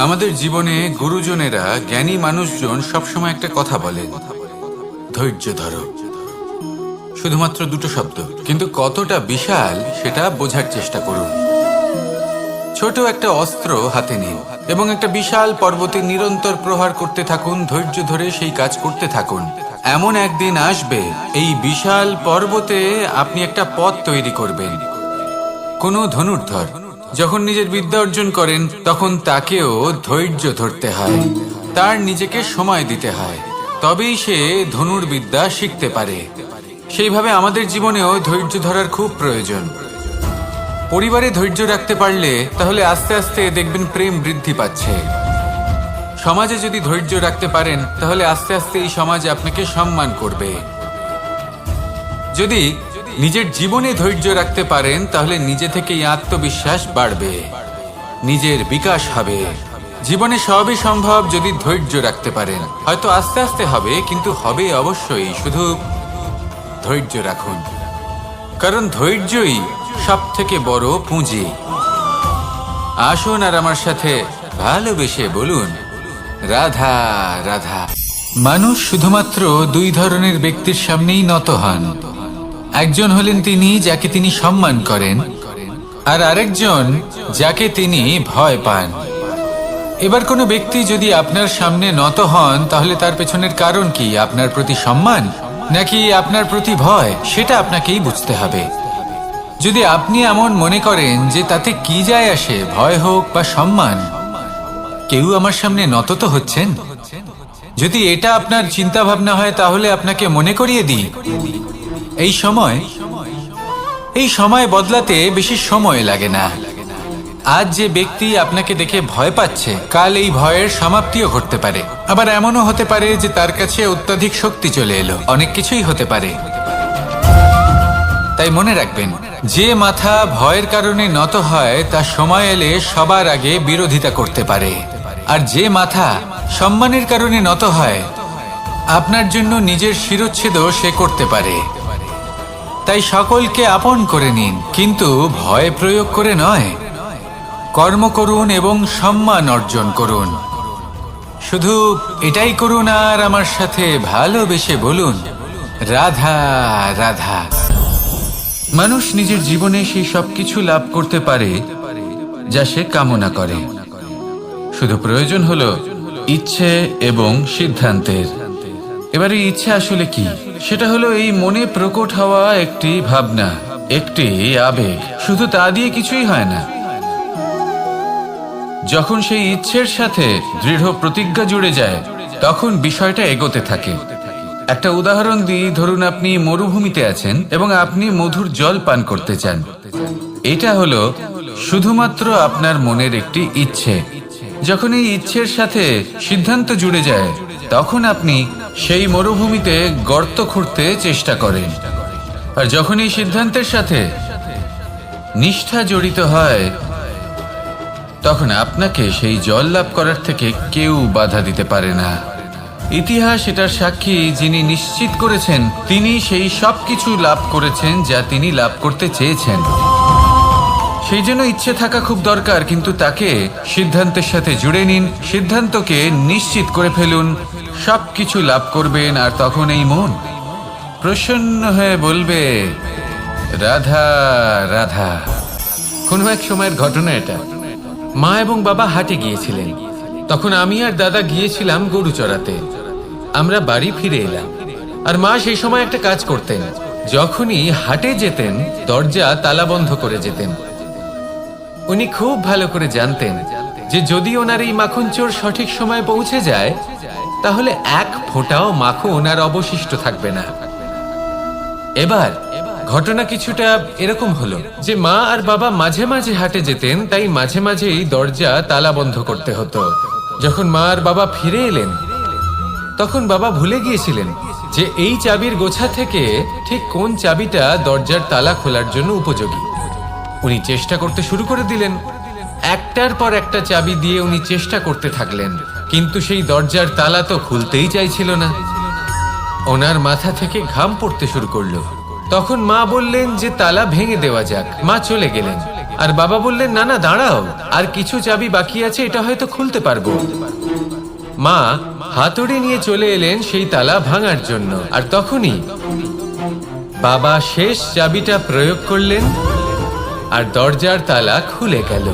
আমাদের জীবনে গুরুজনেরা, জ্ঞানী মানুষজন সবসময় একটা কথা বলেন, ধৈর্য ধরো। শুধুমাত্র দুটো শব্দ, কিন্তু কতটা বিশাল সেটা বোঝার চেষ্টা করুন। ছোট একটা অস্ত্র হাতে নিন এবং একটা বিশাল পর্বতে নিরন্তর প্রহার করতে থাকুন। ধৈর্য ধরে সেই কাজ করতে থাকুন। এমন একদিন আসবে, এই বিশাল পর্বতে আপনি একটা পথ তৈরি করবেন। কোনো ধনুর্ধর যখন নিজের বিদ্যা অর্জন করেন, তখন তাকেও ধৈর্য ধরতে হয়, তার নিজেকে সময় দিতে হয়, তবেই সে ধনুর্বিদ্যা শিখতে পারে। সেইভাবে আমাদের জীবনেও ধৈর্য ধরার খুব প্রয়োজন। পরিবারে ধৈর্য রাখতে পারলে তাহলে আস্তে আস্তে দেখবেন প্রেম বৃদ্ধি পাচ্ছে। সমাজে যদি ধৈর্য রাখতে পারেন, তাহলে আস্তে আস্তে এই সমাজ আপনাকে সম্মান করবে। যদি নিজের জীবনে ধৈর্য রাখতে পারেন, তাহলে নিজে থেকেই আত্মবিশ্বাস বাড়বে, নিজের বিকাশ হবে। জীবনে সবই সম্ভব যদি ধৈর্য রাখতে পারেন। হয়তো আস্তে আস্তে হবে, কিন্তু হবে অবশ্যই। শুধু ধৈর্য রাখুন, কারণ ধৈর্যই সব থেকে বড় পুঁজি। আসুন আর আমার সাথে ভালোবেসে বলুন, রাধা রাধা। মানুষ শুধুমাত্র দুই ধরনের ব্যক্তির সামনেই নত হন। একজন হলেন তিনি যাকে তিনি সম্মান করেন, আর আরেকজন যাকে তিনি ভয় পান। এবার কোনো ব্যক্তি যদি আপনার সামনে নত হন, তাহলে তার পেছনের কারণ কি? আপনার প্রতি সম্মান নাকি আপনার প্রতি ভয়? সেটা আপনাকেই বুঝতে হবে। যদি আপনি এমন মনে করেন যে তাতে কি যায় আসে, ভয় হোক বা সম্মান, কেউ আমার সামনে নত তো হচ্ছেন, যদি এটা আপনার চিন্তা ভাবনা হয়, তাহলে আপনাকে মনে করিয়ে দিই, এই সময় বদলাতে বেশি সময় লাগে না। আজ যে ব্যক্তি আপনাকে দেখে ভয় পাচ্ছে, কাল এই ভয়ের সমাপ্তিও ঘটতে পারে। আবার এমনও হতে পারে যে তার কাছে অত্যাধিক শক্তি চলে এলো। অনেক কিছুই হতে পারে। তাই মনে রাখবেন, যে মাথা ভয়ের কারণে নত হয়, তা সময় এলে সবার আগে বিরোধিতা করতে পারে। আর যে মাথা সম্মানের কারণে নত হয়, আপনার জন্য নিজের শিরচ্ছেদও সে করতে পারে। তাই সকলকে আপন করে নিন, কিন্তু ভয় প্রয়োগ করে নয়। কর্ম করুন এবং সম্মান অর্জন করুন। শুধু এটাই করুন আর আমার সাথে ভালোবেসে বলুন, রাধা রাধা। মানুষ নিজের জীবনে সেই সব কিছু লাভ করতে পারে যা সে কামনা করে। শুধু প্রয়োজন হলো ইচ্ছে এবং সিদ্ধান্তের। এবার এই ইচ্ছে আসলে কি? সেটা হলো এই মনে প্রকট হওয়া একটি ভাবনা, একটি আবেগ। শুধু তা দিয়ে কিছুই হয় না। যখন সেই ইচ্ছের সাথে দৃঢ় প্রতিজ্ঞা জুড়ে যায়, তখন বিষয়টা এগোতে থাকে। একটা উদাহরণ দিই, ধরুন আপনি মরুভূমিতে আছেন এবং আপনি মধুর জল পান করতে চান। এটা হলো শুধুমাত্র আপনার মনের একটি ইচ্ছে। যখন এই ইচ্ছের সাথে সিদ্ধান্ত জুড়ে যায়, তখন আপনি সেই মরুভূমিতে গর্ত খুঁড়তে চেষ্টা করেন। আর যখন এই সিদ্ধান্তের সাথে নিষ্ঠা জড়িত হয়, তখন আপনাকে সেই জল লাভ করার থেকে কেউ বাধা দিতে পারে না। ইতিহাস এটার সাক্ষী। যিনি নিশ্চিত করেছেন, তিনি সেই সব কিছু লাভ করেছেন যা তিনি লাভ করতে চেয়েছেন। সেই জন্য ইচ্ছে থাকা খুব দরকার, কিন্তু তাকে সিদ্ধান্তের সাথে জুড়ে নিন। সিদ্ধান্তকে নিশ্চিত করে ফেলুন, সব কিছু লাভ করবেন। আর তখন এই মন প্রসন্ন হয়ে বলবে, রাধা রাধা। কোনো এক সময়ের ঘটনা এটা। মা এবং বাবা হাটে গিয়েছিলেন। তখন আমি আর দাদা গিয়েছিলাম গরু চড়াতে। আমরা বাড়ি ফিরে এলাম, আর মা সেই সময় একটা কাজ করতেন। যখনই হাটে যেতেন, দরজা তালা বন্ধ করে যেতেন। উনি খুব ভালো করে জানতেন যে যদি ওনার এই মাখন চোর সঠিক সময়ে পৌঁছে যায়, তাহলে এক ফোঁটাও মাখন ওনার অবশিষ্ট থাকবে না। এবার ঘটনা কিছুটা এরকম হলো যে মা আর বাবা মাঝে মাঝে হাটে যেতেন, তাই মাঝে মাঝেই দরজা তালা বন্ধ করতে হতো। যখন মা আর বাবা ফিরে এলেন, তখন বাবা ভুলে গিয়েছিলেন যে এই চাবির গোছা থেকে ঠিক কোন চাবিটা দরজার তালা খোলার জন্য উপযোগী। উনি চেষ্টা করতে শুরু করে দিলেন। একটার পর একটা চাবি দিয়ে উনি চেষ্টা করতে থাকলেন, কিন্তু সেই দরজার তালা তো খুলতেই চাইছিল না। ওনার মাথা থেকে ঘাম পড়তে শুরু করলো। তখন মা বললেন যে তালা ভেঙে দেওয়া যাক। মা চলে গেলেন। আর বাবা বললেন, না না দাঁড়াও, আর কিছু চাবি বাকি আছে, এটা হয়তো খুলতে পারবো। মা হাতুড়ি নিয়ে চলে এলেন সেই তালা ভাঙার জন্য, আর তখনই বাবা শেষ চাবিটা প্রয়োগ করলেন আর দরজার তালা খুলে গেল।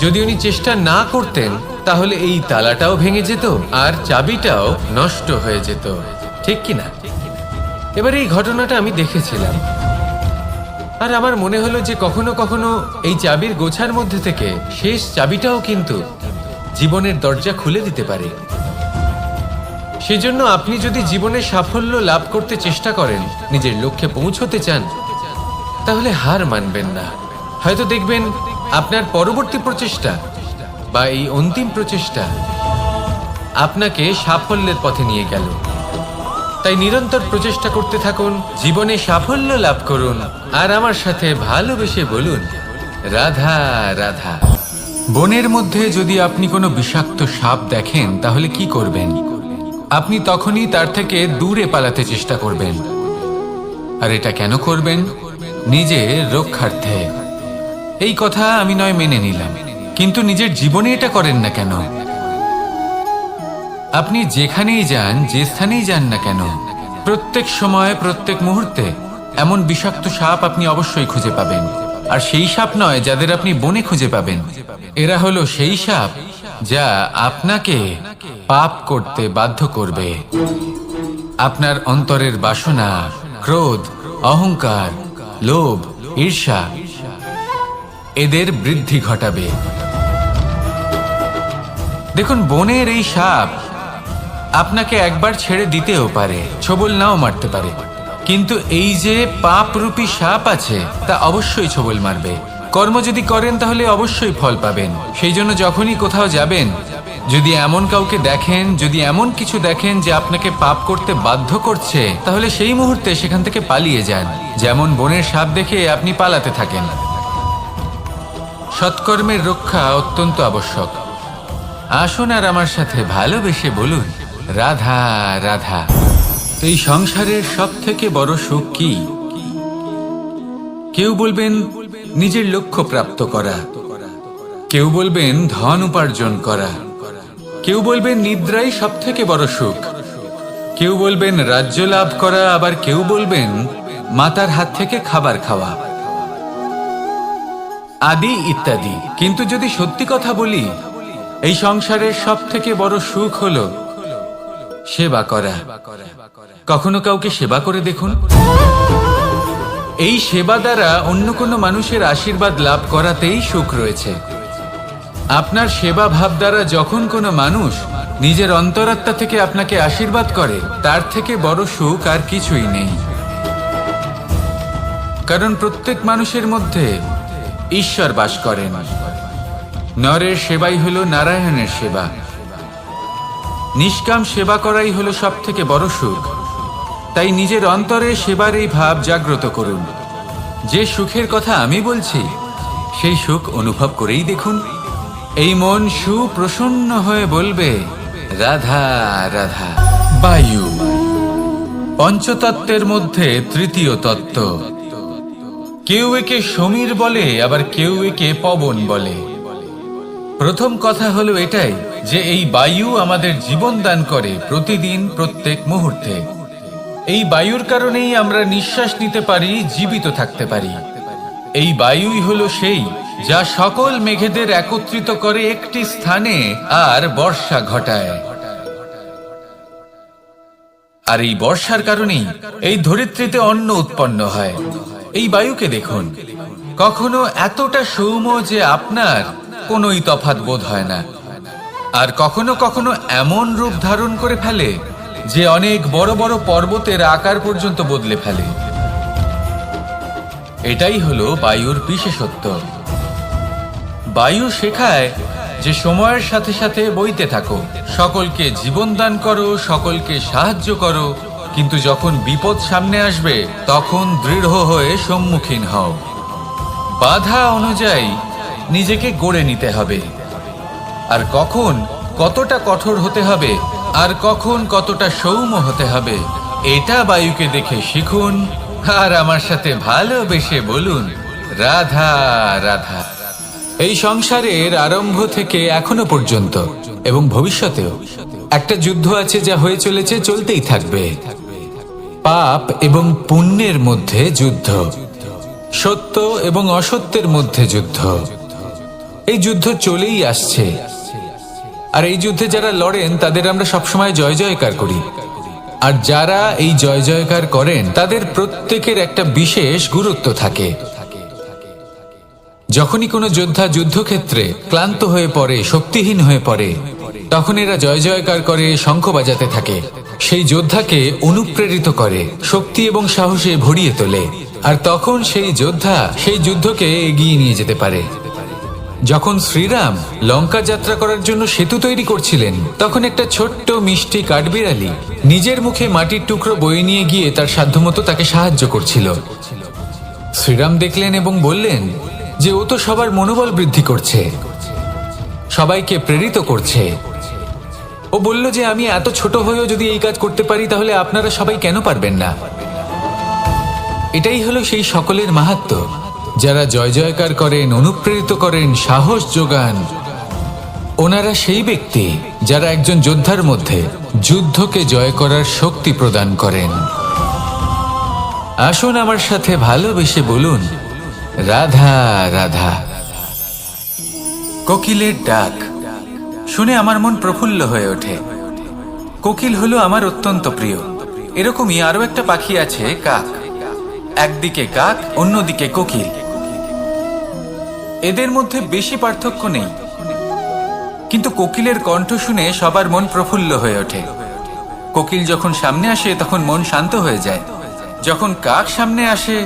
যদি উনি চেষ্টা না করতেন তাহলে এই তালাটাও ভেঙে যেত আর চাবিটাও নষ্ট হয়ে যেত, ঠিক কিনা? এবার এই ঘটনাটা আমি দেখেছিলাম, আর আমার মনে হলো যে কখনো কখনো এই চাবির গোছার মধ্যে থেকে শেষ চাবিটাও কিন্তু জীবনের দরজা খুলে দিতে পারে। সেজন্য আপনি যদি জীবনে সাফল্য লাভ করতে চেষ্টা করেন, নিজের লক্ষ্যে পৌঁছতে চান, তাহলে হার মানবেন না। হয়তো দেখবেন আপনার পরবর্তী প্রচেষ্টা বা এই অন্তিম প্রচেষ্টা আপনাকে সাফল্যের পথে নিয়ে গেল। তাই নিরন্তর প্রচেষ্টা করতে থাকুন, জীবনে সাফল্য লাভ করুন, আর আমার সাথে ভালোবেসে বলুন, রাধা রাধা। বনের মধ্যে যদি আপনি কোনো বিষাক্ত সাপ দেখেন তাহলে কি করবেন? আপনি তখনই তার থেকে দূরে পালাতে চেষ্টা করবেন। আর এটা কেন করবেন? নিজের রক্ষার্থে। এই কথা আমি নয় মেনে নিলাম, কিন্তু নিজের জীবনে এটা করেন না কেন? আপনি যেখানেই যান, যে স্থানেই যান না কেন, প্রত্যেক সময় প্রত্যেক মুহূর্তে এমন বিষাক্ত সাপ আপনি অবশ্যই খুঁজে পাবেন। আর সেই সাপ নয় যাদের আপনি বনে খুঁজে পাবেন, এরা হলো সেই সাপ যা আপনাকে পাপ করতে বাধ্য করবে। আপনার অন্তরের বাসনা, ক্রোধ, অহংকার, লোভ, ঈর্ষা এদের বৃদ্ধি ঘটাবে। দেখুন, বনের এই সাপ আপনাকে একবার ছেড়ে দিতেও পারে, ছোবল নাও মারতে পারে, কিন্তু এই যে পাপরূপী সাপ আছে তা অবশ্যই ছোবল মারবে। কর্ম যদি করেন তাহলে অবশ্যই ফল পাবেন। সেই জন্য যখনই কোথাও যাবেন, যদি এমন কাউকে দেখেন, যদি এমন কিছু দেখেন যে আপনাকে পাপ করতে বাধ্য করছে, তাহলে সেই মুহূর্তে সেখান থেকে পালিয়ে যান। যেমন বনের সাপ দেখে আপনি পালাতে থাকেন। সৎকর্মের রক্ষা অত্যন্ত আবশ্যক। আসুন আর আমার সাথে ভালোবেসে বলুন, রাধা রাধা। এই সংসারের সব থেকে বড় সুখ কি? কেউ বলবেন নিজের লক্ষ্য প্রাপ্ত করা, কেউ বলবেন ধন উপার্জন করা, কেউ বলবেন নিদ্রাই সব থেকে বড় সুখ, কেউ বলবেন রাজ্য লাভ করা, আবার কেউ বলবেন মাতার হাত থেকে খাবার খাওয়া, আদি ইত্যাদি। কিন্তু যদি সত্যি কথা বলি, এই সংসারের সব থেকে বড় সুখ হলো সেবা করা। কখনো কাউকে সেবা করে দেখুন। এই সেবা দ্বারা অন্য কোনো মানুষের আশীর্বাদ লাভ করাতেই সুখ রয়েছে। আপনার সেবা ভাব দ্বারা যখন কোনো মানুষ নিজের অন্তরাত্মা থেকে আপনাকে আশীর্বাদ করে, তার থেকে বড় সুখ আর কিছুই নেই। কারণ প্রত্যেক মানুষের মধ্যে ঈশ্বর বাস করেন। নরের সেবাই হলো নারায়ণের সেবা। নিষ্কাম সেবা করাই হলো সব থেকে বড় সুখ। তাই নিজের অন্তরে সেবার এই ভাব জাগ্রত করুন। যে সুখের কথা আমি বলছি, সেই সুখ অনুভব করেই দেখুন। এই মন সুপ্রসন্ন হয়ে বলবে, রাধা রাধা। বায়ু পঞ্চতত্ত্বের মধ্যে তৃতীয় তত্ত্ব। কেউ একে সমীর বলে, আবার কেউ একে পবন বলে। প্রথম কথা হলো এটাই যে এই বায়ু আমাদের জীবন দান করে প্রতিদিন, প্রত্যেক মুহূর্তে। এই বায়ুর কারণেই আমরা নিঃশ্বাস নিতে পারি, জীবিত থাকতে পারি। এই বায়ুই হলো সেই যা সকল মেঘেদের একত্রিত করে একটি স্থানে আর বর্ষা ঘটায়। আর এই বর্ষার কারণেই এই ধরিত্রীতে অন্ন উৎপন্ন হয়। এই বায়ুকে দেখুন, কখনো এতটা সৌম্য যে আপনার কোনোই তফাৎ বোধ হয় না, আর কখনো কখনো এমন রূপ ধারণ করে ফেলে যে অনেক বড় বড় পর্বতের আকার পর্যন্ত বদলে ফেলে। এটাই হলো বায়ুর বিশেষত্ব। বায়ু শেখায় যে সময়ের সাথে সাথে বইতে থাকো, সকলকে জীবন দান করো, সকলকে সাহায্য করো, কিন্তু যখন বিপদ সামনে আসবে তখন দৃঢ় হয়ে সম্মুখীন হও। বাধা অনুযায়ী নিজেকে গড়ে নিতে হবে। আর কখন কতটা কঠোর হতে হবে আর কখন কতটা সৌম্য হতে হবে, এটা বায়ুকে দেখে শিখুন। আর আমার সাথে ভালোবেসে বলুন, রাধা রাধা। এই সংসারের আরম্ভ থেকে এখনো পর্যন্ত এবং ভবিষ্যতেও একটা যুদ্ধ আছে, যা হয়ে চলেছে, চলতেই থাকবে। পাপ এবং পুণ্যের মধ্যে যুদ্ধ, সত্য এবং অসত্যের মধ্যে যুদ্ধ। এই যুদ্ধ চলেই আসছে, আর এই যুদ্ধে যারা লড়েন তাদের আমরা সবসময় জয় জয়কার করি। আর যারা এই জয় জয়কার করেন তাদের প্রত্যেকের একটা বিশেষ গুরুত্ব থাকে। যখনই কোনো যোদ্ধা যুদ্ধক্ষেত্রে ক্লান্ত হয়ে পড়ে, শক্তিহীন হয়ে পড়ে, তখন এরা জয় জয়কার করে, শঙ্খ বাজাতে থাকে, সেই যোদ্ধাকে অনুপ্রেরিত করে, শক্তি এবং সাহসে ভরিয়ে তোলে। আর তখন সেই যোদ্ধা সেই যুদ্ধকে এগিয়ে নিয়ে যেতে পারে। যখন শ্রীরাম লঙ্কা যাত্রা করার জন্য সেতু তৈরি করছিলেন, তখন একটা ছোট্ট মিষ্টি কাঠবিড়ালি নিজের মুখে মাটির টুকরো বয়ে নিয়ে গিয়ে তার সাধ্যমতো তাকে সাহায্য করছিল। শ্রীরাম দেখলেন এবং বললেন যে ও তো সবার মনোবল বৃদ্ধি করছে, সবাইকে প্রেরিত করছে। ও বলল যে আমি এত ছোট হয়েও যদি এই কাজ করতে পারি, তাহলে আপনারা সবাই কেন পারবেন না? এটাই হলো সেই সকলের মাহাত্ম্য, যারা জয় জয়কার করেন, অনুপ্রেরিত করেন, সাহস যোগান। ওনারা সেই ব্যক্তি যারা একজন যোদ্ধার মধ্যে যুদ্ধকে জয় করার শক্তি প্রদান করেন। আসুন আমার সাথে ভালোবেসে বলুন, রাধা রাধা। কোকিলের ডাক শুনে আমার মন প্রফুল্ল হয়ে ওঠে। কোকিল হলো আমার অত্যন্ত প্রিয়। এরকমই আরো একটা পাখি আছে, কাক। একদিকে কাক, অন্যদিকে কোকিল। এদের মধ্যে বেশি পার্থক্য নেই, কিন্তু কোকিলের কণ্ঠ শুনে সবার মন প্রফুল্ল হয়ে ওঠে। কোকিল যখন সামনে আসে তখন মন শান্ত হয়ে যায়। যখন কাক সামনে আসে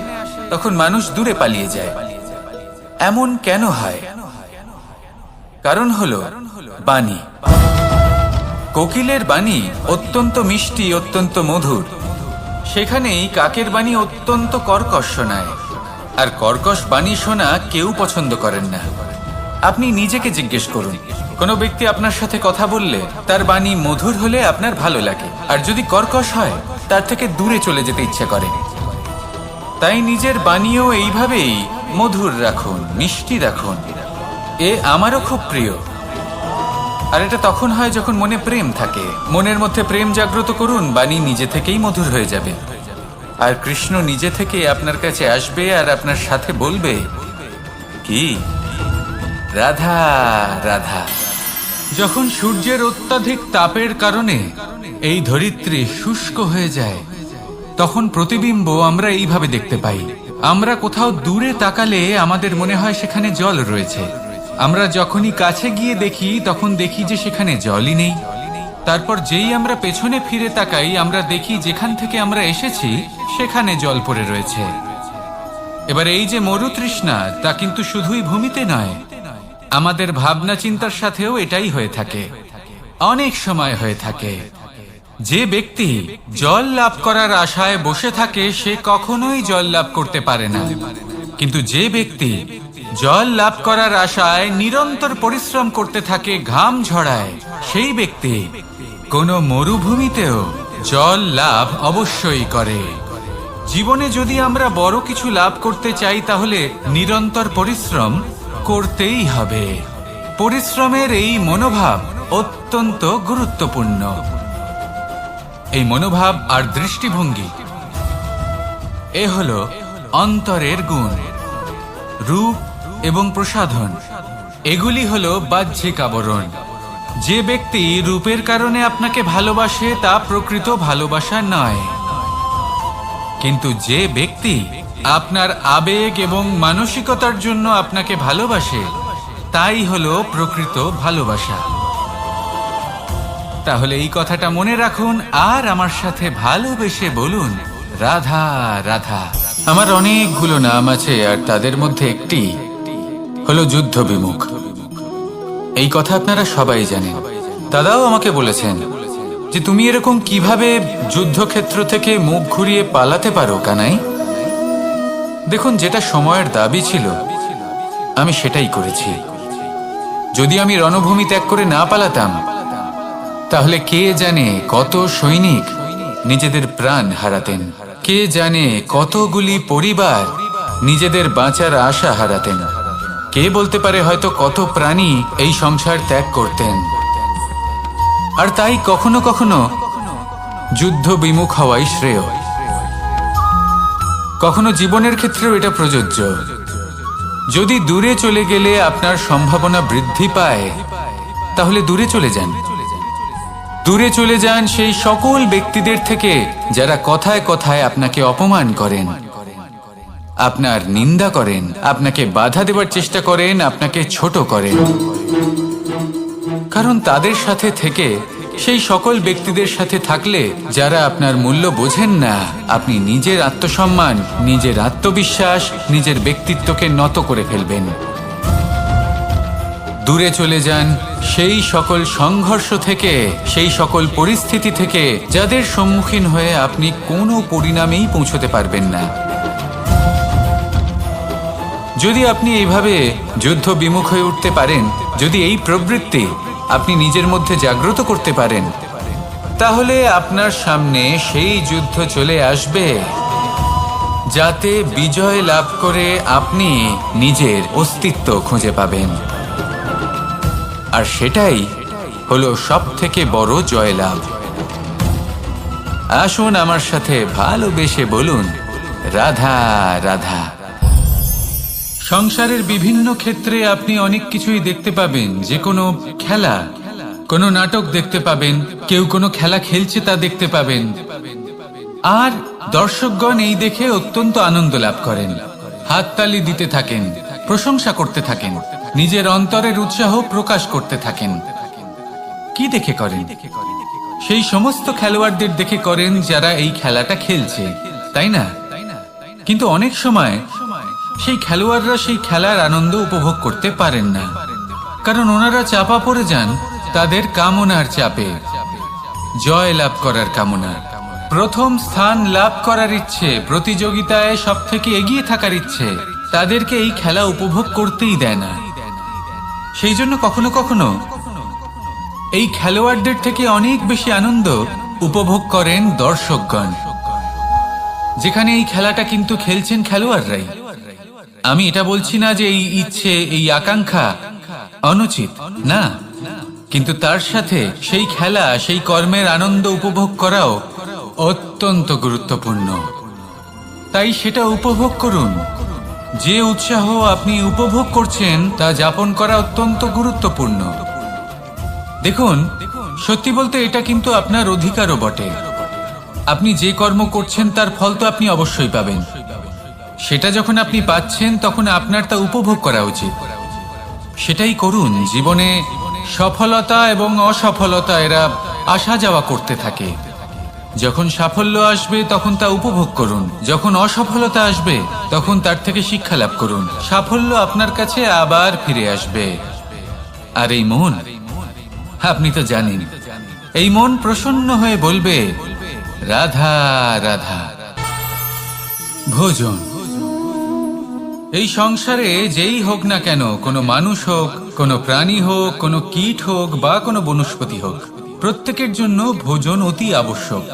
তখন মানুষ দূরে পালিয়ে যায়। এমন কেন হয়? কারণ হলো বাণী। কোকিলের বাণী অত্যন্ত মিষ্টি, অত্যন্ত মধুর। সেখানেই কাকের বাণী অত্যন্ত কর্কশ শোনায়। আর কর্কশ বাণী শোনা কেউ পছন্দ করেন না। আপনি নিজেকে জিজ্ঞেস করুন, কোনো ব্যক্তি আপনার সাথে কথা বললে তার বাণী মধুর হলে আপনার ভালো লাগে, আর যদি কর্কশ হয় তার থেকে দূরে চলে যেতে ইচ্ছে করে। তাই নিজের বাণীও এইভাবেই মধুর রাখুন, মিষ্টি রাখুন। এ আমারও খুব প্রিয়। আর এটা তখন হয় যখন মনে প্রেম থাকে। মনের মধ্যে প্রেম জাগ্রত করুন, বাণী নিজে থেকেই মধুর হয়ে যাবে। আর কৃষ্ণ নিজে থেকে আপনার কাছে আসবে আর আপনার সাথে বলবে, কি রাধা রাধা। যখন সূর্যের অত্যাধিক তাপের কারণে এই ধরিত্রী শুষ্ক হয়ে যায়, তখন প্রতিবিম্ব আমরা এইভাবে দেখতে পাই। আমরা কোথাও দূরে তাকালে আমাদের মনে হয় সেখানে জল রয়েছে। আমরা যখনই কাছে গিয়ে দেখি তখন দেখি যে সেখানে জলই নেই। তারপর যেই আমরা পেছনে ফিরে তাকাই, আমরা দেখি যেখান থেকে আমরা এসেছি সেখানে জল পড়ে রয়েছে। এবার এই যে মরুতৃষ্ণা, তা কিন্তু শুধুই ভূমিতে নয়, আমাদের ভাবনা চিন্তার সাথেও এটাই হয়ে থাকে, অনেক সময় হয়ে থাকে। যে ব্যক্তি জল লাভ করার আশায় বসে থাকে সে কখনোই জল লাভ করতে পারে না। কিন্তু যে ব্যক্তি জল লাভ করার আশায় নিরন্তর পরিশ্রম করতে থাকে, ঘাম ঝরায়, সেই ব্যক্তি কোনো মরুভূমিতেও জল লাভ অবশ্যই করে। জীবনে যদি আমরা বড় কিছু লাভ করতে চাই, তাহলে নিরন্তর পরিশ্রম করতেই হবে। পরিশ্রমের এই মনোভাব অত্যন্ত গুরুত্বপূর্ণ। এই মনোভাব আর দৃষ্টিভঙ্গি এ হলো অন্তরের গুণ। রূপ এবং প্রসাধন এগুলি হলো বাহ্যিক আবরণ। যে ব্যক্তি রূপের কারণে আপনাকে ভালোবাসে তা প্রকৃত ভালোবাসা নয়। কিন্তু যে ব্যক্তি আপনার আবেগ এবং মানসিকতার জন্য আপনাকে ভালোবাসে, তাই হলো প্রকৃত ভালোবাসা। তাহলে এই কথাটা মনে রাখুন আর আমার সাথে ভালোবেসে বলুন, রাধা রাধা। আমার অনেকগুলো নাম আছে, আর তাদের মধ্যে একটি হলো যুদ্ধ বিমুখ। এই কথা আপনারা সবাই জানেন। দাদাও আমাকে বলেছেন যে তুমি এরকম কিভাবে যুদ্ধক্ষেত্র থেকে মুখ ঘুরিয়ে পালাতে পারো কানাই। দেখুন, যেটা সময়ের দাবি ছিল আমি সেটাই করেছি। যদি আমি রণভূমি ত্যাগ করে না পালাতাম, তাহলে কে জানে কত সৈনিক নিজেদের প্রাণ হারাতেন, কে জানে কতগুলি পরিবার নিজেদের বাঁচার আশা হারাতেন। কে বলতে পারে হয়তো কত প্রাণী এই সংসার ত্যাগ করতেন। আর তাই কখনো কখনো যুদ্ধ বিমুখ হওয়াই শ্রেয়। কখনো জীবনের ক্ষেত্রেও এটা প্রযোজ্য। যদি দূরে চলে গেলে আপনার সম্ভাবনা বৃদ্ধি পায়, তাহলে দূরে চলে যান। দূরে চলে যান সেই সকল ব্যক্তিদের থেকে যারা কথায় কথায় আপনাকে অপমান করেন, আপনার নিন্দা করেন, আপনাকে বাধা দেবার চেষ্টা করেন, আপনাকে ছোট করেন। কারণ তাদের সাথে থেকে, সেই সকল ব্যক্তিদের সাথে থাকলে যারা আপনার মূল্য বোঝেন না, আপনি নিজের আত্মসম্মান, নিজের আত্মবিশ্বাস, নিজের ব্যক্তিত্বকে নত করে ফেলবেন। দূরে চলে যান সেই সকল সংঘর্ষ থেকে, সেই সকল পরিস্থিতি থেকে যাদের সম্মুখীন হয়ে আপনি কোনো পরিণামেই পৌঁছতে পারবেন না। যদি আপনি এইভাবে যুদ্ধ বিমুখ হয়ে উঠতে পারেন, যদি এই প্রবৃত্তি আপনি নিজের মধ্যে জাগ্রত করতে পারেন, তাহলে আপনার সামনে সেই যুদ্ধ চলে আসবে যাতে বিজয় লাভ করে আপনি নিজের অস্তিত্ব খুঁজে পাবেন। আর সেটাই হলো সবথেকে বড় জয়লাভ। আসুন আমার সাথে ভালোবেসে বলুন, রাধা রাধা। সংসারের বিভিন্ন ক্ষেত্রে আপনি অনেক কিছুই দেখতে পাবেন। যে কোনো খেলা, কোনো নাটক দেখতে পাবেন, কেউ কোনো খেলা খেলছে তা দেখতে পাবেন। আর দর্শকগণ এই দেখে অত্যন্ত আনন্দ লাভ করেন, হাততালি দিতে থাকেন, প্রশংসা করতে থাকেন, নিজের অন্তরের উৎসাহ প্রকাশ করতে থাকেন। কি দেখে করেন? সেই সমস্ত খেলোয়াড়দের দেখে করেন যারা এই খেলাটা খেলছে, তাই না? কিন্তু অনেক সময় সেই খেলোয়াড়রা সেই খেলার আনন্দ উপভোগ করতে পারেন না, কারণ ওনারা চাপা পড়ে যান তাদের কামনার চাপে। জয় লাভ করার কামনা, প্রথম স্থান লাভ করার ইচ্ছে, প্রতিযোগিতায় সব থেকে এগিয়ে থাকার ইচ্ছে তাদেরকে এই খেলা উপভোগ করতেই দেয় না। সেই জন্য কখনো কখনো এই খেলোয়াড়দের থেকে অনেক বেশি আনন্দ উপভোগ করেন দর্শকগণ, যেখানে এই খেলাটা কিন্তু খেলছেন খেলোয়াড়রাই। আমি এটা বলছি না যে এই ইচ্ছে, এই আকাঙ্ক্ষা অনুচিত না, কিন্তু তার সাথে সেই খেলা, সেই কর্মের আনন্দ উপভোগ করাও অত্যন্ত গুরুত্বপূর্ণ। তাই সেটা উপভোগ করুন। যে উৎসাহ আপনি উপভোগ করছেন তা যাপন করা অত্যন্ত গুরুত্বপূর্ণ। দেখুন, সত্যি বলতে এটা কিন্তু আপনার অধিকারও বটে। আপনি যে কর্ম করছেন তার ফল তো আপনি অবশ্যই পাবেন। সেটা যখন আপনি পাচ্ছেন তখন আপনার তা উপভোগ করা উচিত। সেটাই করুন। জীবনে সফলতা এবং অসফলতা এরা আসা যাওয়া করতে থাকে। যখন সাফল্য আসবে তখন তা উপভোগ করুন, যখন অসফলতা আসবে তখন তার থেকে শিক্ষা লাভ করুন। সাফল্য আপনার কাছে আবার ফিরে আসবে। আর এই মন, আপনি তো জানেন, এই মন প্রসন্ন হয়ে বলবে, রাধা রাধা। ভোজন, এই সংসারে যেই হোক না কেন, কোনো মানুষ হোক, কোনো প্রাণী হোক, কোনো কীট হোক বা কোনো বনস্পতি হোক, প্রত্যেকের জন্য ভোজন অতি আবশ্যক।